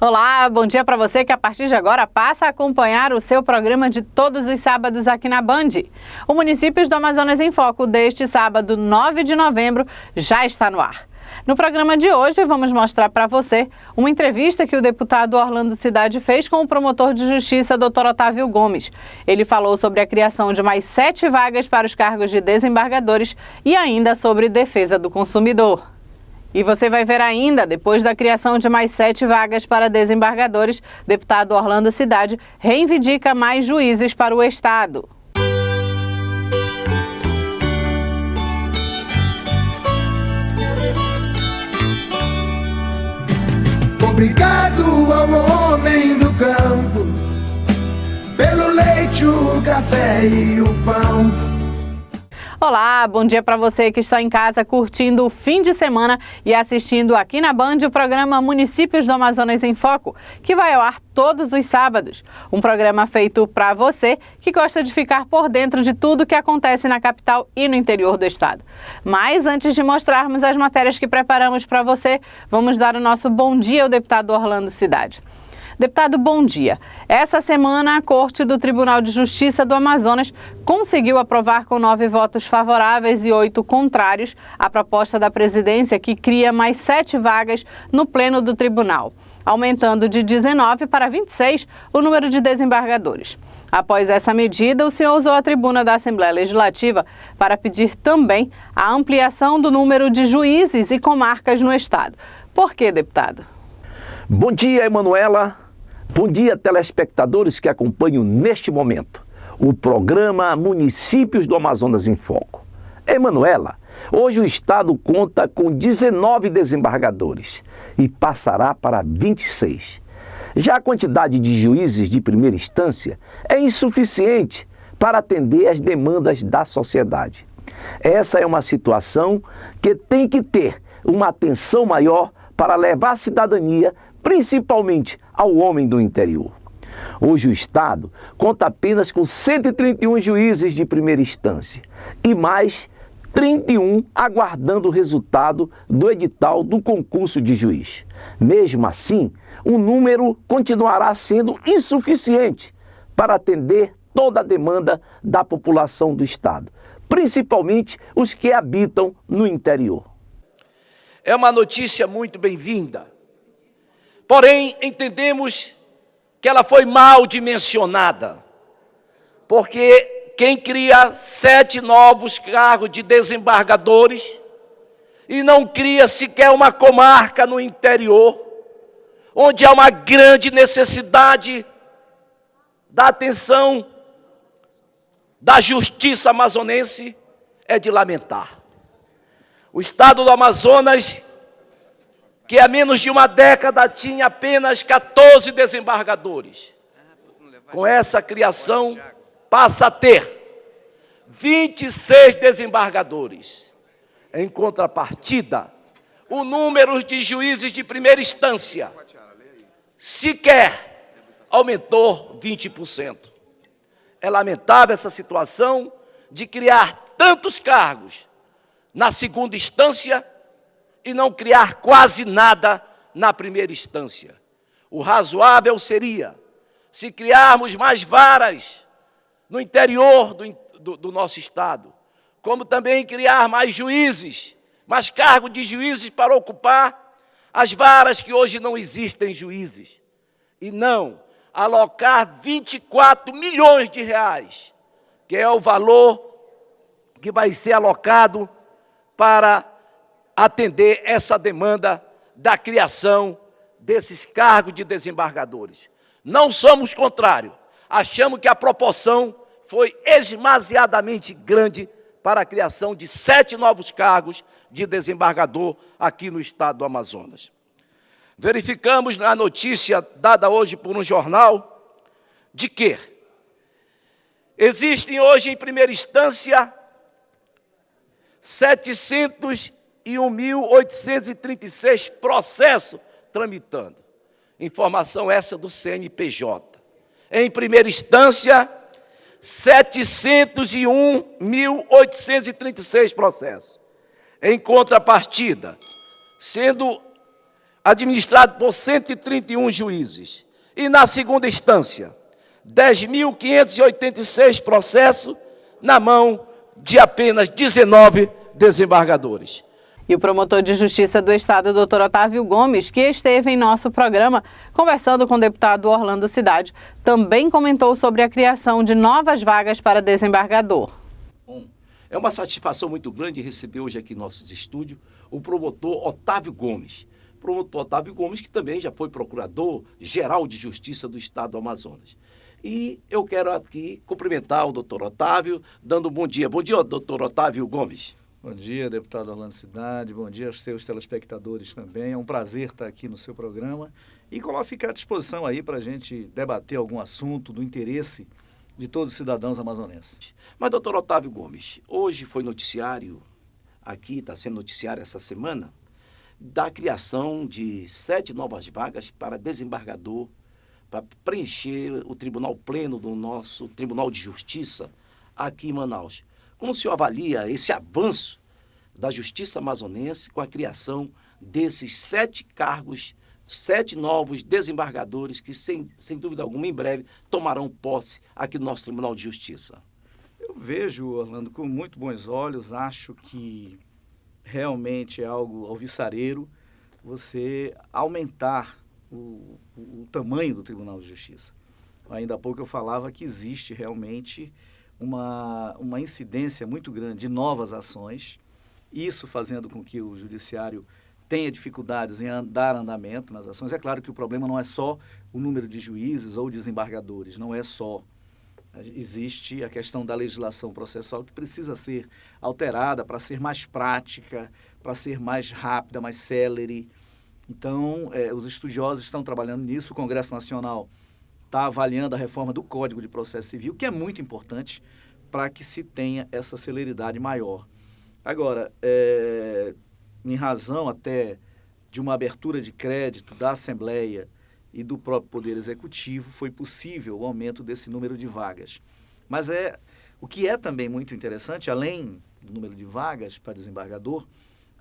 Olá, bom dia para você que a partir de agora passa a acompanhar o seu programa de todos os sábados aqui na Band. O Municípios do Amazonas em Foco deste sábado, 9 de novembro, já está no ar. No programa de hoje, vamos mostrar para você uma entrevista que o deputado Orlando Cidade fez com o promotor de justiça, Dr. Otávio Gomes. Ele falou sobre a criação de mais 7 vagas para os cargos de desembargadores e ainda sobre defesa do consumidor. E você vai ver ainda, depois da criação de mais 7 vagas para desembargadores, deputado Orlando Cidade reivindica mais juízes para o Estado. Obrigado ao homem do campo, pelo leite, o café e o pão. Olá, bom dia para você que está em casa curtindo o fim de semana e assistindo aqui na Band o programa Municípios do Amazonas em Foco, que vai ao ar todos os sábados. Um programa feito para você que gosta de ficar por dentro de tudo que acontece na capital e no interior do estado. Mas antes de mostrarmos as matérias que preparamos para você, vamos dar o nosso bom dia ao deputado Orlando Cidade. Deputado, bom dia. Essa semana, a Corte do Tribunal de Justiça do Amazonas conseguiu aprovar com 9 votos favoráveis e 8 contrários a proposta da presidência que cria mais 7 vagas no pleno do tribunal, aumentando de 19 para 26 o número de desembargadores. Após essa medida, o senhor usou a tribuna da Assembleia Legislativa para pedir também a ampliação do número de juízes e comarcas no estado. Por quê, deputado? Bom dia, Emanuela. Bom dia, telespectadores que acompanham neste momento o programa Municípios do Amazonas em Foco. Emanuela, hoje o Estado conta com 19 desembargadores e passará para 26. Já a quantidade de juízes de primeira instância é insuficiente para atender às demandas da sociedade. Essa é uma situação que tem que ter uma atenção maior para levar a cidadania, principalmente ao homem do interior. Hoje o Estado conta apenas com 131 juízes de primeira instância e mais 31 aguardando o resultado do edital do concurso de juiz. Mesmo assim, o número continuará sendo insuficiente para atender toda a demanda da população do Estado, principalmente os que habitam no interior. É uma notícia muito bem-vinda. Porém, entendemos que ela foi mal dimensionada, porque quem cria 7 novos cargos de desembargadores e não cria sequer uma comarca no interior, onde há uma grande necessidade da atenção da justiça amazonense, é de lamentar. O estado do Amazonas, que há menos de uma década tinha apenas 14 desembargadores. Com essa criação, passa a ter 26 desembargadores. Em contrapartida, o número de juízes de primeira instância sequer aumentou 20%. É lamentável essa situação de criar tantos cargos na segunda instância e não criar quase nada na primeira instância. O razoável seria, se criarmos mais varas no interior do nosso estado, como também criar mais juízes, mais cargos de juízes para ocupar as varas que hoje não existem juízes, e não alocar 24 milhões de reais, que é o valor que vai ser alocado para atender essa demanda da criação desses cargos de desembargadores. Não somos contrários, achamos que a proporção foi esmasiadamente grande para a criação de 7 novos cargos de desembargador aqui no estado do Amazonas. Verificamos na notícia dada hoje por um jornal de que existem hoje em primeira instância 701.836 processos tramitando. Informação essa do CNPJ. Em primeira instância, 701.836 processos. Em contrapartida, sendo administrado por 131 juízes. E na segunda instância, 10.586 processos na mão de apenas 19 desembargadores. E o promotor de Justiça do Estado, Dr. Otávio Gomes, que esteve em nosso programa conversando com o deputado Orlando Cidade, também comentou sobre a criação de novas vagas para desembargador. É uma satisfação muito grande receber hoje aqui em nossos estúdios o promotor Otávio Gomes. Promotor Otávio Gomes, que também já foi procurador-geral de Justiça do Estado do Amazonas. E eu quero aqui cumprimentar o doutor Otávio, dando um bom dia. Bom dia, doutor Otávio Gomes. Bom dia, deputado Orlando Cidade, bom dia aos seus telespectadores também. É um prazer estar aqui no seu programa e ficar à disposição aí para a gente debater algum assunto do interesse de todos os cidadãos amazonenses. Mas, doutor Otávio Gomes, hoje foi noticiário, aqui está sendo noticiário essa semana, da criação de 7 novas vagas para desembargador, para preencher o tribunal pleno do nosso Tribunal de Justiça aqui em Manaus. Como o senhor avalia esse avanço da justiça amazonense com a criação desses 7 cargos, 7 novos desembargadores que, sem dúvida alguma, em breve tomarão posse aqui no nosso Tribunal de Justiça? Eu vejo, Orlando, com muito bons olhos. Acho que realmente é algo alvissareiro você aumentar o tamanho do Tribunal de Justiça. Ainda há pouco eu falava que existe realmente uma incidência muito grande de novas ações, isso fazendo com que o judiciário tenha dificuldades em dar andamento nas ações. É claro que o problema não é só o número de juízes ou desembargadores, não é só. Existe a questão da legislação processual que precisa ser alterada para ser mais prática, para ser mais rápida, mais célere. Então, os estudiosos estão trabalhando nisso, o Congresso Nacional está avaliando a reforma do Código de Processo Civil, que é muito importante para que se tenha essa celeridade maior. Agora, em razão até de uma abertura de crédito da Assembleia e do próprio Poder Executivo, foi possível o aumento desse número de vagas. Mas o que é também muito interessante, além do número de vagas para desembargador,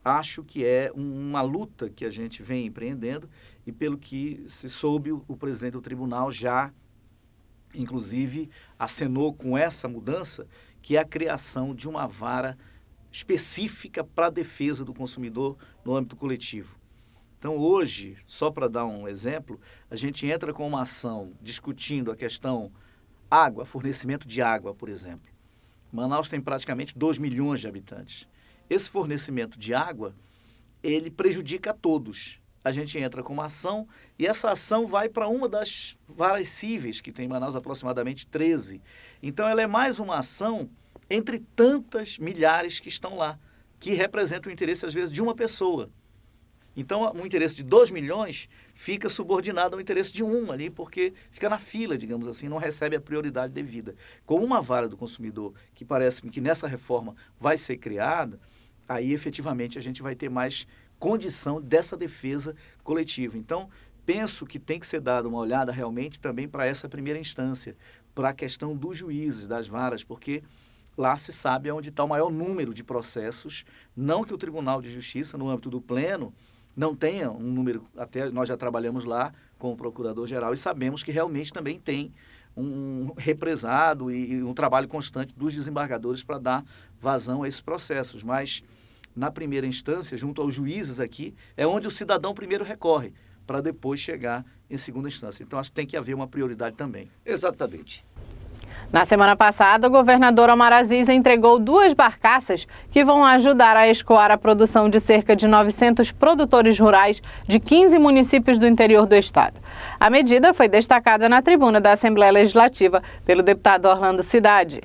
acho que é uma luta que a gente vem empreendendo e, pelo que se soube, o presidente do tribunal já, inclusive, acenou com essa mudança, que é a criação de uma vara específica para a defesa do consumidor no âmbito coletivo. Então, hoje, só para dar um exemplo, a gente entra com uma ação discutindo a questão água, fornecimento de água, por exemplo. Manaus tem praticamente 2 milhões de habitantes. Esse fornecimento de água, ele prejudica a todos. A gente entra com uma ação e essa ação vai para uma das varas cíveis, que tem em Manaus aproximadamente 13. Então, ela é mais uma ação entre tantas milhares que estão lá, que representam o interesse, às vezes, de uma pessoa. Então, o interesse de 2 milhões fica subordinado ao interesse de um ali, porque fica na fila, digamos assim, não recebe a prioridade devida. Com uma vara do consumidor, que parece que nessa reforma vai ser criada, aí efetivamente a gente vai ter mais condição dessa defesa coletiva. Então, penso que tem que ser dada uma olhada realmente também para essa primeira instância, para a questão dos juízes, das varas, porque lá se sabe onde está o maior número de processos, não que o Tribunal de Justiça, no âmbito do Pleno, não tenha um número, até nós já trabalhamos lá com o Procurador-Geral e sabemos que realmente também tem um represado e um trabalho constante dos desembargadores para dar vazão a esses processos, mas na primeira instância, junto aos juízes aqui, é onde o cidadão primeiro recorre, para depois chegar em segunda instância. Então, acho que tem que haver uma prioridade também. Exatamente. Na semana passada, o governador Omar Aziz entregou 2 barcaças que vão ajudar a escoar a produção de cerca de 900 produtores rurais de 15 municípios do interior do estado. A medida foi destacada na tribuna da Assembleia Legislativa pelo deputado Orlando Cidade.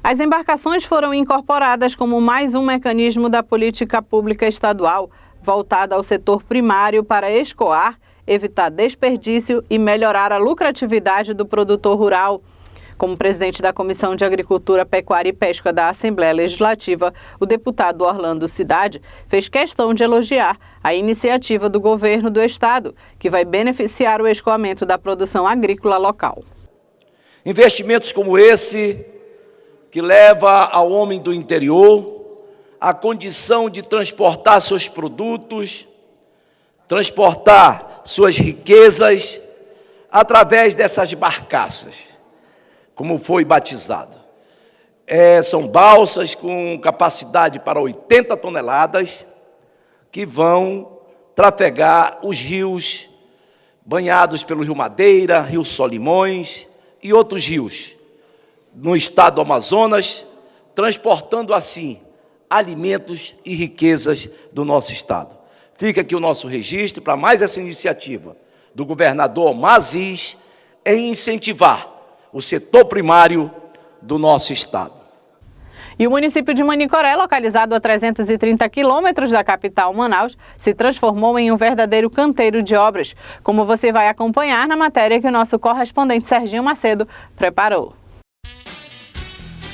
As embarcações foram incorporadas como mais um mecanismo da política pública estadual, voltada ao setor primário para escoar, evitar desperdício e melhorar a lucratividade do produtor rural. Como presidente da Comissão de Agricultura, Pecuária e Pesca da Assembleia Legislativa, o deputado Orlando Cidade fez questão de elogiar a iniciativa do governo do estado, que vai beneficiar o escoamento da produção agrícola local. Investimentos como esse, que leva ao homem do interior a condição de transportar seus produtos, transportar suas riquezas através dessas barcaças, como foi batizado. São balsas com capacidade para 80 toneladas que vão trafegar os rios banhados pelo Rio Madeira, Rio Solimões e outros rios no estado do Amazonas, transportando assim alimentos e riquezas do nosso estado. Fica aqui o nosso registro para mais essa iniciativa do governador Omar Aziz em incentivar o setor primário do nosso estado. E o município de Manicoré, localizado a 330 quilômetros da capital Manaus, se transformou em um verdadeiro canteiro de obras, como você vai acompanhar na matéria que o nosso correspondente Serginho Macedo preparou.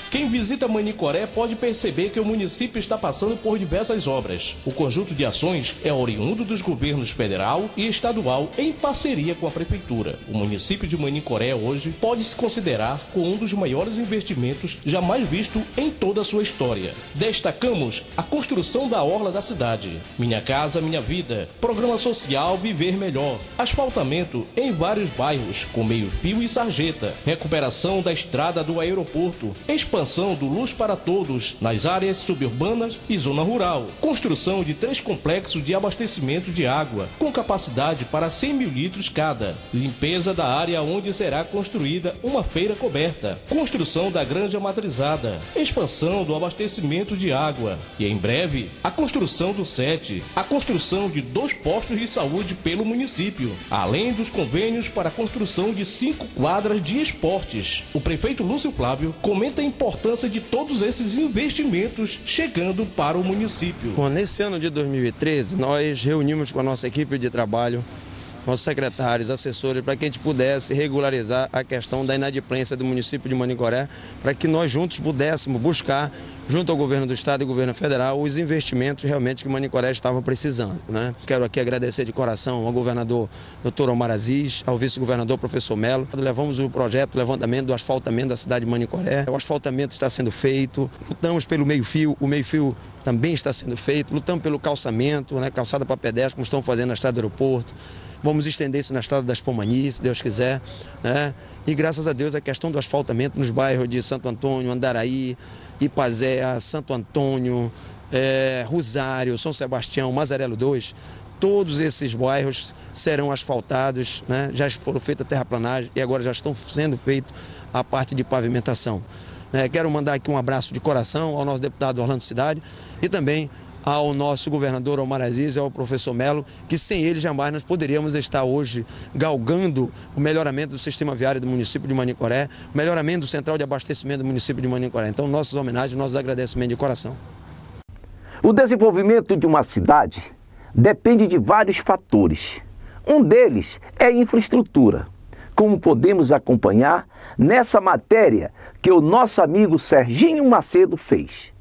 Quem visita Manicoré pode perceber que o município está passando por diversas obras. O conjunto de ações é oriundo dos governos federal e estadual em parceria com a prefeitura. O município de Manicoré hoje pode se considerar com um dos maiores investimentos jamais visto em toda a sua história. Destacamos a construção da orla da cidade, Minha Casa Minha Vida, programa social Viver Melhor, asfaltamento em vários bairros com meio-fio e sarjeta, recuperação da estrada do aeroporto, expansão do Luz para Todos nas áreas suburbanas e zona rural. Construção de 3 complexos de abastecimento de água, com capacidade para 100 mil litros cada. Limpeza da área onde será construída uma feira coberta. Construção da granja matrizada. Expansão do abastecimento de água. E em breve, a construção do SET. A construção de 2 postos de saúde pelo município. Além dos convênios para a construção de 5 quadras de esportes. O prefeito Lúcio Flávio comenta a importância de todos esses investimentos chegando para o município. Bom, nesse ano de 2013, nós reunimos com a nossa equipe de trabalho, nossos secretários, assessores, para que a gente pudesse regularizar a questão da inadimplência do município de Manicoré, para que nós juntos pudéssemos buscar, junto ao governo do estado e governo federal, os investimentos realmente que Manicoré estava precisando, né? Quero aqui agradecer de coração ao governador Dr. Omar Aziz, ao vice-governador professor Melo. Levamos o projeto, o levantamento do asfaltamento da cidade de Manicoré. O asfaltamento está sendo feito, lutamos pelo meio-fio, o meio-fio também está sendo feito, lutamos pelo calçamento, né? Calçada para pedestres, como estão fazendo na estrada do aeroporto. Vamos estender isso na estrada das Pomanis, se Deus quiser, né? E graças a Deus a questão do asfaltamento nos bairros de Santo Antônio, Andaraí, Ipazéa, Santo Antônio, Rosário, São Sebastião, Mazarelo 2, todos esses bairros serão asfaltados, né? Já foram feitas a terraplanagem e agora já estão sendo feitas a parte de pavimentação. Quero mandar aqui um abraço de coração ao nosso deputado Orlando Cidade e também ao nosso governador Omar Aziz e ao professor Melo, que sem ele jamais nós poderíamos estar hoje galgando o melhoramento do sistema viário do município de Manicoré, o melhoramento do central de abastecimento do município de Manicoré. Então, nossas homenagens, nossos agradecimentos de coração. O desenvolvimento de uma cidade depende de vários fatores. Um deles é a infraestrutura, como podemos acompanhar nessa matéria que o nosso amigo Serginho Macedo fez.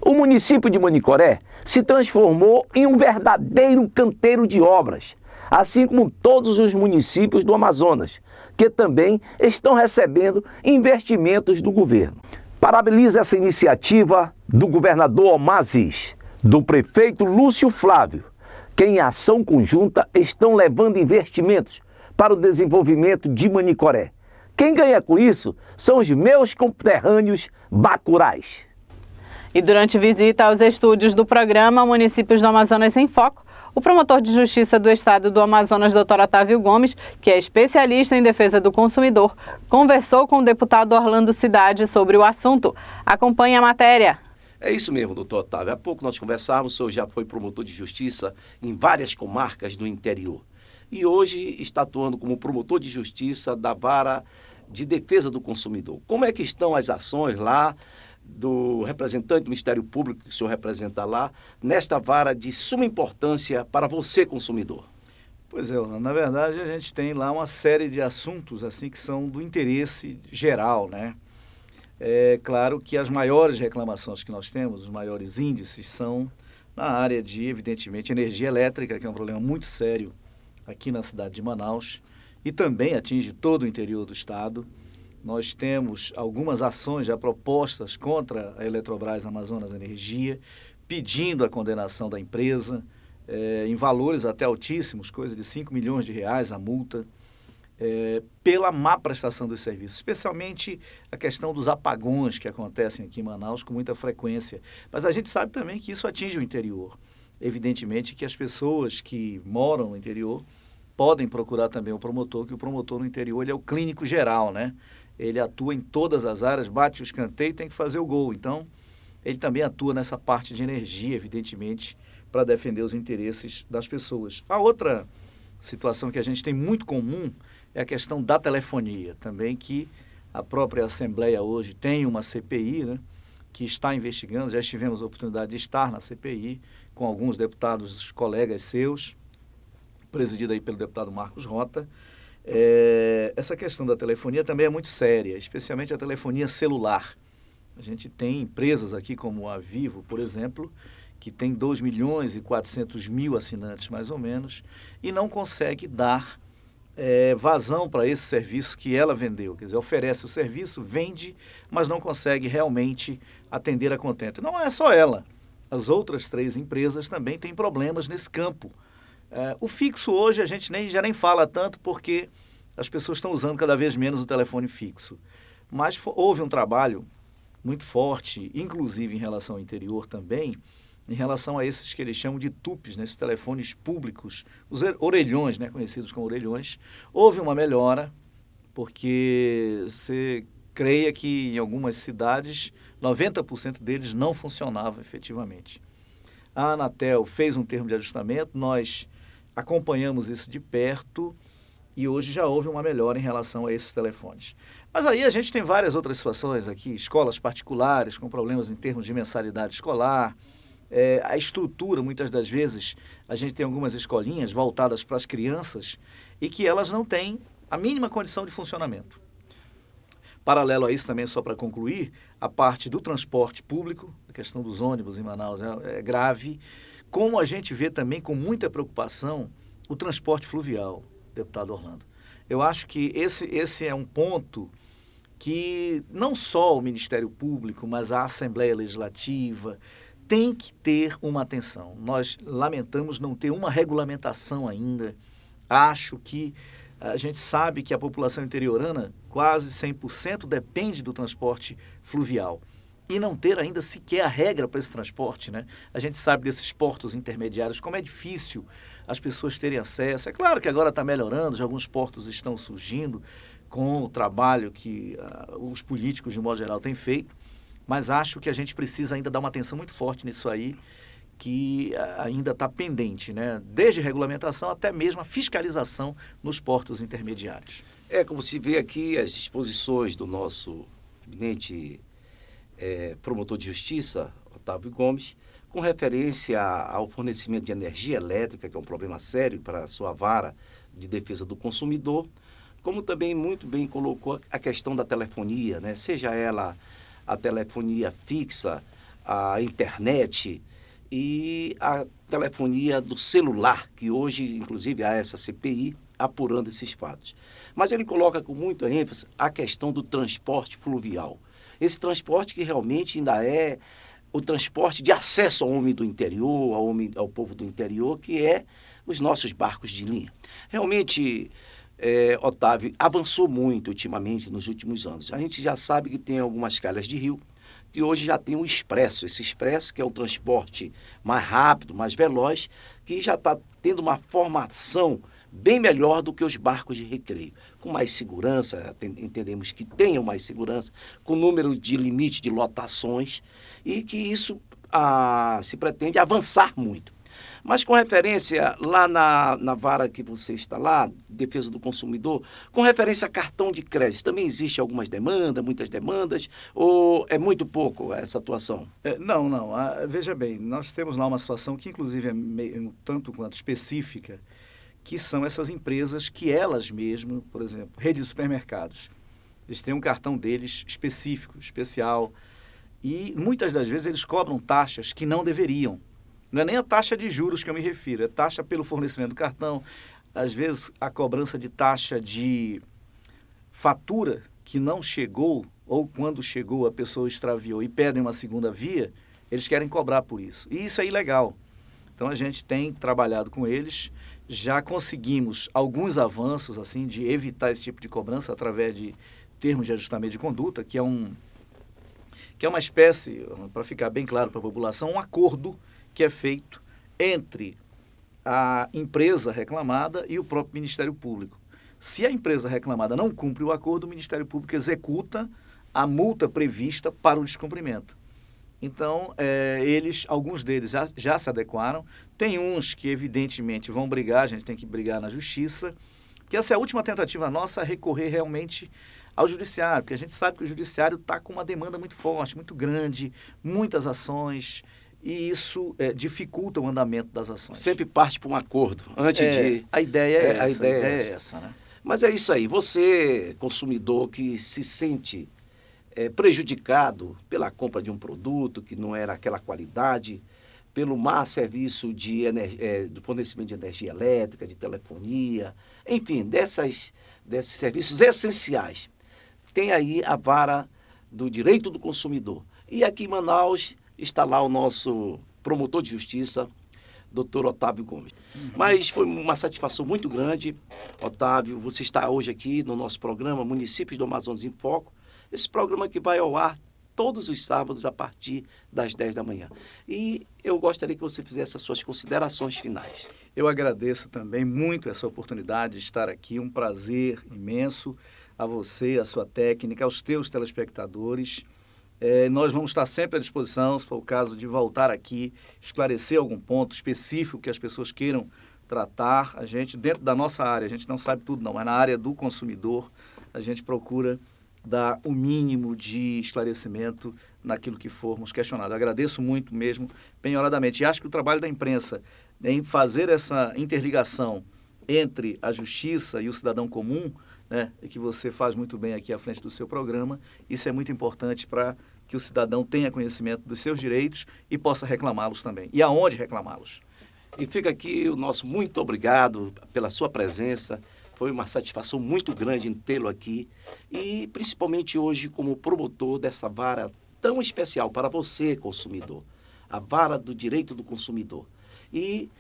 O município de Manicoré se transformou em um verdadeiro canteiro de obras, assim como todos os municípios do Amazonas, que também estão recebendo investimentos do governo. Parabenizo essa iniciativa do governador Omar Aziz, do prefeito Lúcio Flávio, que em ação conjunta estão levando investimentos para o desenvolvimento de Manicoré. Quem ganha com isso são os meus conterrâneos bacurais. E durante visita aos estúdios do programa Municípios do Amazonas em Foco, o promotor de justiça do estado do Amazonas, Dr. Otávio Gomes, que é especialista em defesa do consumidor, conversou com o deputado Orlando Cidade sobre o assunto. Acompanhe a matéria. É isso mesmo, doutor Otávio. Há pouco nós conversávamos, o senhor já foi promotor de justiça em várias comarcas do interior. E hoje está atuando como promotor de justiça da vara de defesa do consumidor. Como é que estão as ações lá do representante do Ministério Público que o senhor representa lá, nesta vara de suma importância para você, consumidor? Pois é, na verdade a gente tem lá uma série de assuntos assim que são do interesse geral, né? É claro que as maiores reclamações que nós temos, os maiores índices são na área de, evidentemente, energia elétrica, que é um problema muito sério aqui na cidade de Manaus e também atinge todo o interior do estado. Nós temos algumas ações já propostas contra a Eletrobras Amazonas Energia, pedindo a condenação da empresa, em valores até altíssimos, coisa de 5 milhões de reais a multa, pela má prestação dos serviços, especialmente a questão dos apagões que acontecem aqui em Manaus com muita frequência. Mas a gente sabe também que isso atinge o interior. Evidentemente que as pessoas que moram no interior podem procurar também o promotor, que o promotor no interior ele é o clínico geral, né? Ele atua em todas as áreas, bate o escanteio e tem que fazer o gol. Então, ele também atua nessa parte de energia, evidentemente, para defender os interesses das pessoas. A outra situação que a gente tem muito comum é a questão da telefonia, também que a própria Assembleia hoje tem uma CPI, né, que está investigando, já tivemos a oportunidade de estar na CPI com alguns deputados, colegas seus, presidida aí pelo deputado Marcos Rota. Essa questão da telefonia também é muito séria, especialmente a telefonia celular. A gente tem empresas aqui como a Vivo, por exemplo, que tem 2.400.000 assinantes, mais ou menos, e não consegue dar vazão para esse serviço que ela vendeu. Quer dizer, oferece o serviço, vende, mas não consegue realmente atender a contento. Não é só ela. As outras 3 empresas também têm problemas nesse campo. O fixo hoje a gente já nem fala tanto porque as pessoas estão usando cada vez menos o telefone fixo. Mas houve um trabalho muito forte, inclusive em relação ao interior também, em relação a esses que eles chamam de tupes, né, esses telefones públicos, os orelhões, né, conhecidos como orelhões. Houve uma melhora, porque você creia que em algumas cidades 90% deles não funcionavam efetivamente. A Anatel fez um termo de ajustamento, nós acompanhamos isso de perto e hoje já houve uma melhora em relação a esses telefones. Mas aí a gente tem várias outras situações aqui, escolas particulares com problemas em termos de mensalidade escolar, a estrutura, muitas das vezes, a gente tem algumas escolinhas voltadas para as crianças e que elas não têm a mínima condição de funcionamento. Paralelo a isso também, só para concluir, a parte do transporte público, a questão dos ônibus em Manaus é grave, como a gente vê também com muita preocupação o transporte fluvial, deputado Orlando. Eu acho que esse é um ponto que não só o Ministério Público, mas a Assembleia Legislativa tem que ter uma atenção. Nós lamentamos não ter uma regulamentação ainda. Acho que a gente sabe que a população interiorana, quase 100%, depende do transporte fluvial. E não ter ainda sequer a regra para esse transporte, né? A gente sabe desses portos intermediários, como é difícil as pessoas terem acesso. É claro que agora está melhorando, já alguns portos estão surgindo com o trabalho que os políticos, de modo geral, têm feito. Mas acho que a gente precisa ainda dar uma atenção muito forte nisso aí, que ainda está pendente, né? Desde regulamentação até mesmo a fiscalização nos portos intermediários. Como se vê aqui as disposições do nosso eminente promotor de justiça, Otávio Gomes, com referência ao fornecimento de energia elétrica, que é um problema sério para a sua vara de defesa do consumidor, como também muito bem colocou a questão da telefonia, né? Seja ela a telefonia fixa, a internet e a telefonia do celular, que hoje, inclusive, há essa CPI apurando esses fatos. Mas ele coloca com muita ênfase a questão do transporte fluvial. Esse transporte que realmente ainda é o transporte de acesso ao homem do interior, ao povo do interior, que é os nossos barcos de linha. Realmente, Otávio, avançou muito ultimamente nos últimos anos. A gente já sabe que tem algumas calhas de rio, que hoje já tem o expresso. Esse expresso, que é um transporte mais rápido, mais veloz, que já está tendo uma formação bem melhor do que os barcos de recreio. Com mais segurança, entendemos que tenham mais segurança, com número de limite de lotações, e que isso se pretende avançar muito. Mas com referência lá na vara que você está lá, defesa do consumidor, com referência a cartão de crédito, também existe algumas demandas, muitas demandas, ou é muito pouco essa atuação? Não. Veja bem, nós temos lá uma situação que inclusive é meio, tanto quanto específica, que são essas empresas que elas mesmas, por exemplo, redes de supermercados, eles têm um cartão deles específico, especial, e muitas das vezes eles cobram taxas que não deveriam. Não é nem a taxa de juros que eu me refiro, é taxa pelo fornecimento do cartão. Às vezes, a cobrança de taxa de fatura que não chegou, ou quando chegou a pessoa extraviou e pedem uma segunda via, eles querem cobrar por isso. E isso é ilegal. Então a gente tem trabalhado com eles, já conseguimos alguns avanços assim de evitar esse tipo de cobrança através de termos de ajustamento de conduta, que é uma espécie, para ficar bem claro para a população, um acordo que é feito entre a empresa reclamada e o próprio Ministério Público. Se a empresa reclamada não cumpre o acordo, o Ministério Público executa a multa prevista para o descumprimento. Então, alguns deles já se adequaram. Tem uns que, evidentemente, vão brigar, a gente tem que brigar na justiça, que essa é a última tentativa nossa, recorrer realmente ao judiciário, porque a gente sabe que o judiciário está com uma demanda muito forte, muito grande, muitas ações, e isso dificulta o andamento das ações. Sempre parte para um acordo, antes de... A ideia é essa, né? Mas é isso aí, você, consumidor que se sente prejudicado pela compra de um produto que não era aquela qualidade, pelo má serviço do fornecimento de energia elétrica, de telefonia, enfim, desses serviços essenciais. Tem aí a vara do direito do consumidor. E aqui em Manaus está lá o nosso promotor de justiça, Dr. Otávio Gomes. Mas foi uma satisfação muito grande, Otávio, você está hoje aqui no nosso programa Municípios do Amazonas em Foco, esse programa que vai ao ar todos os sábados a partir das 10 da manhã. E eu gostaria que você fizesse as suas considerações finais. Eu agradeço também muito essa oportunidade de estar aqui, um prazer imenso a você, a sua técnica, aos teus telespectadores. Nós vamos estar sempre à disposição, se for o caso de voltar aqui, esclarecer algum ponto específico que as pessoas queiram tratar. A gente, dentro da nossa área, a gente não sabe tudo não, mas na área do consumidor, a gente procura dar o mínimo de esclarecimento naquilo que formos questionados. Eu agradeço muito mesmo, penhoradamente. E acho que o trabalho da imprensa em fazer essa interligação entre a justiça e o cidadão comum, né, que você faz muito bem aqui à frente do seu programa, isso é muito importante para que o cidadão tenha conhecimento dos seus direitos e possa reclamá-los também. E aonde reclamá-los? E fica aqui o nosso muito obrigado pela sua presença. Foi uma satisfação muito grande em tê-lo aqui e principalmente hoje como promotor dessa vara tão especial para você, consumidor, a vara do direito do consumidor. E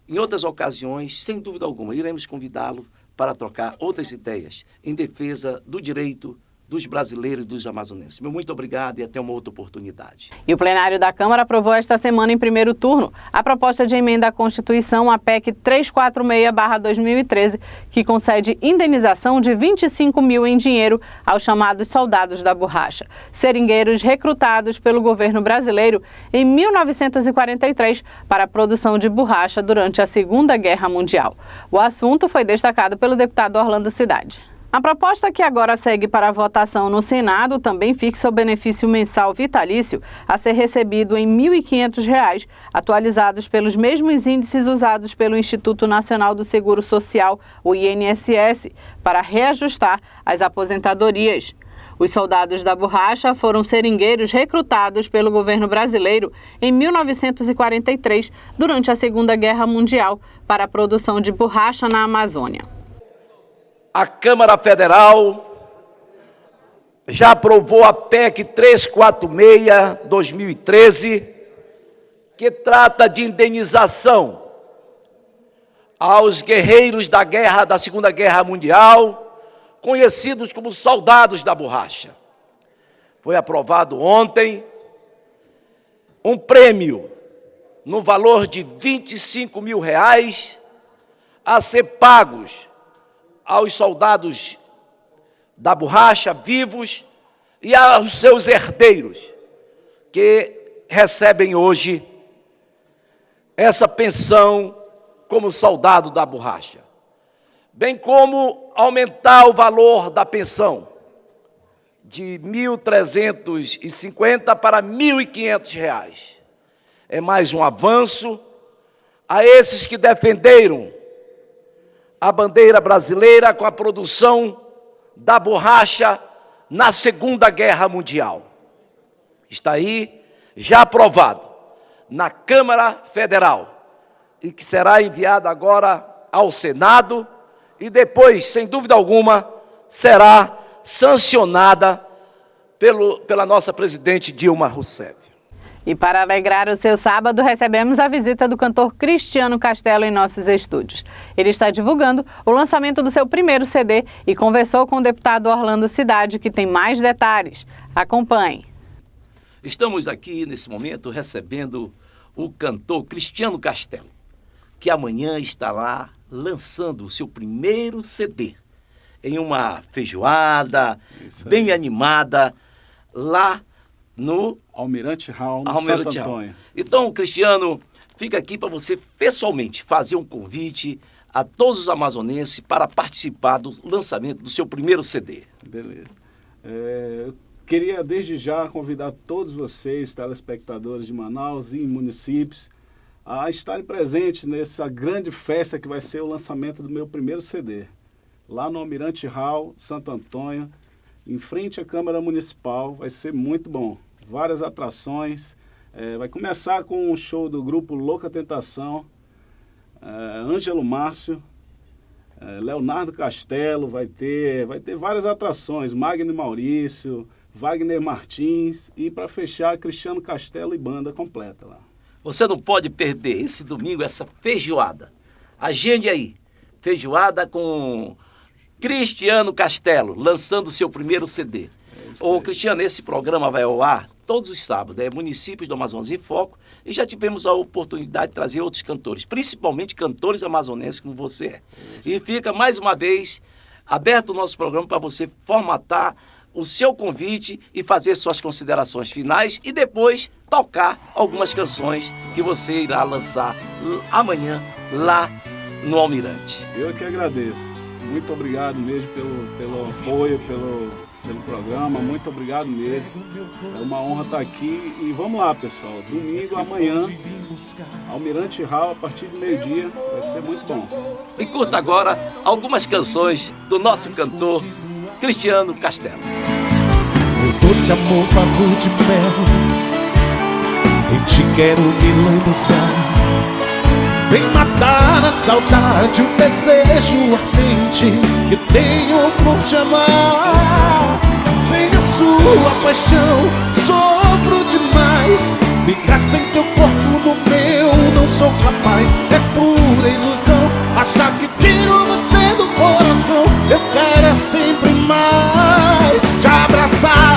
em outras ocasiões, sem dúvida alguma, iremos convidá-lo para trocar outras ideias em defesa do direito dos brasileiros e dos amazonenses. Meu muito obrigado e até uma outra oportunidade. E o plenário da Câmara aprovou esta semana em primeiro turno a proposta de emenda à Constituição, a PEC 346/2013, que concede indenização de 25 mil em dinheiro aos chamados soldados da borracha, seringueiros recrutados pelo governo brasileiro em 1943 para a produção de borracha durante a Segunda Guerra Mundial. O assunto foi destacado pelo deputado Orlando Cidade. A proposta que agora segue para a votação no Senado também fixa o benefício mensal vitalício a ser recebido em R$ 1.500, atualizados pelos mesmos índices usados pelo Instituto Nacional do Seguro Social, o INSS, para reajustar as aposentadorias. Os soldados da borracha foram seringueiros recrutados pelo governo brasileiro em 1943, durante a Segunda Guerra Mundial, para a produção de borracha na Amazônia. A Câmara Federal já aprovou a PEC 346/2013, que trata de indenização aos guerreiros da Segunda Guerra Mundial, conhecidos como soldados da borracha. Foi aprovado ontem um prêmio no valor de R$ 25 mil a ser pagos aos soldados da borracha vivos e aos seus herdeiros, que recebem hoje essa pensão como soldado da borracha, bem como aumentar o valor da pensão de R$ 1.350 para R$ 1.500. É mais um avanço a esses que defenderam a bandeira brasileira com a produção da borracha na Segunda Guerra Mundial. Está aí, já aprovado, na Câmara Federal, e que será enviado agora ao Senado, e depois, sem dúvida alguma, será sancionada pela nossa presidente Dilma Rousseff. E para alegrar o seu sábado, recebemos a visita do cantor Cristiano Castelo em nossos estúdios. Ele está divulgando o lançamento do seu primeiro CD e conversou com o deputado Orlando Cidade, que tem mais detalhes. Acompanhe. Estamos aqui, nesse momento, recebendo o cantor Cristiano Castelo, que amanhã estará lançando o seu primeiro CD em uma feijoada bem animada lá no Almirante Hall, no Santo Antônio. Então, Cristiano, fica aqui para você pessoalmente fazer um convite a todos os amazonenses para participar do lançamento do seu primeiro CD. Beleza. Eu queria desde já convidar todos vocês, telespectadores de Manaus e municípios, a estarem presentes nessa grande festa que vai ser o lançamento do meu primeiro CD. Lá no Almirante Hall, Santo Antônio, em frente à Câmara Municipal. Vai ser muito bom. Várias atrações. Vai começar com um show do grupo Louca Tentação, Ângelo Márcio, Leonardo Castelo, vai ter várias atrações, Magno Maurício, Wagner Martins e, para fechar, Cristiano Castelo e banda completa lá. Você não pode perder esse domingo essa feijoada. Agende aí, feijoada com Cristiano Castelo, lançando o seu primeiro CD. Ô Cristiano, esse programa vai ao ar todos os sábados, Municípios do Amazonas em Foco, e já tivemos a oportunidade de trazer outros cantores, principalmente cantores amazonenses como você é. E fica mais uma vez aberto o nosso programa para você formatar o seu convite e fazer suas considerações finais e depois tocar algumas canções que você irá lançar amanhã lá no Almirante. Eu que agradeço. Muito obrigado mesmo pelo apoio, pelo programa. Muito obrigado mesmo. É uma honra estar aqui. E vamos lá, pessoal. Domingo, amanhã, Almirante Hall, a partir do meio-dia. Vai ser muito bom. E curta agora algumas canções do nosso cantor Cristiano Castelo. O doce amor favor de mel, em ti quero me lambuzar. Vem matar a saudade, o desejo ardente que tenho por te amar. Sem a sua paixão, sofro demais. Ficar sem teu corpo no meu, não sou capaz. É pura ilusão, achar que tiro você do coração. Eu quero é sempre mais. Te abraçar,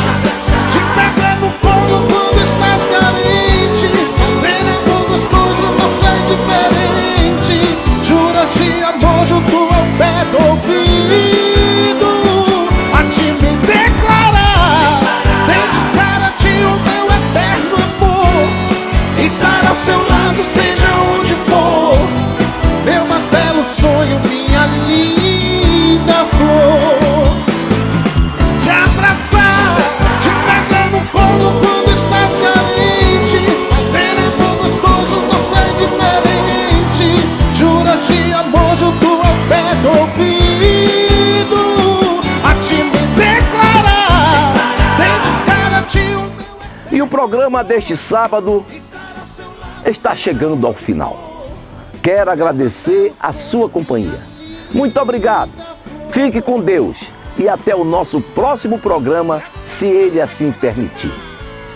te pegar no colo quando estás carente. Fazer algo gostoso, você é diferente. Juras de amor junto ao pé do ouvido, a te me declarar, dedicar a ti o meu eterno amor. Estar ao seu lado, seja onde for, meu mais belo sonho, minha linda flor. Te abraçar, te pegar no colo quando estás carente. Fazer amor gostoso, você é diferente. Juras de amor junto ao pé do ouvido, a te me declarar, dedicar a ti o meu... E o programa deste sábado está chegando ao final. Quero agradecer a sua companhia. Muito obrigado. Fique com Deus e até o nosso próximo programa, se Ele assim permitir.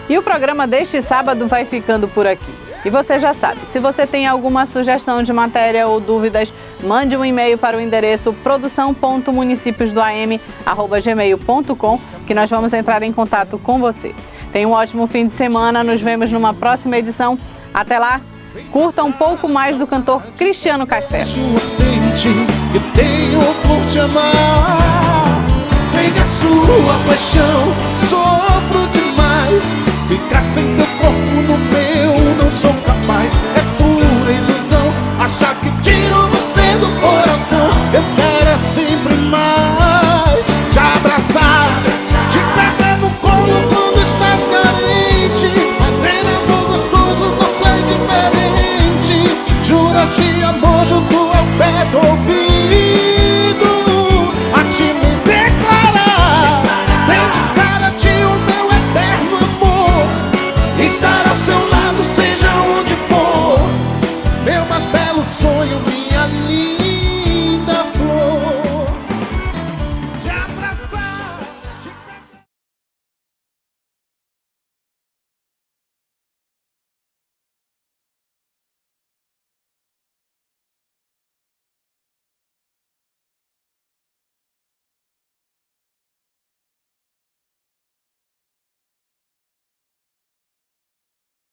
E o programa deste sábado vai ficando por aqui. E você já sabe, se você tem alguma sugestão de matéria ou dúvidas, mande um e-mail para o endereço produção.municipiosdoam@gmail.com, que nós vamos entrar em contato com você. Tenha um ótimo fim de semana, nos vemos numa próxima edição. Até lá, curta um pouco mais do cantor Cristiano Castelo. Eu tenho por te amar. Sem a sua paixão, sofro demais. Ficar sem teu corpo no meu, não sou capaz. É pura ilusão, achar que tiro você do coração. Eu quero assim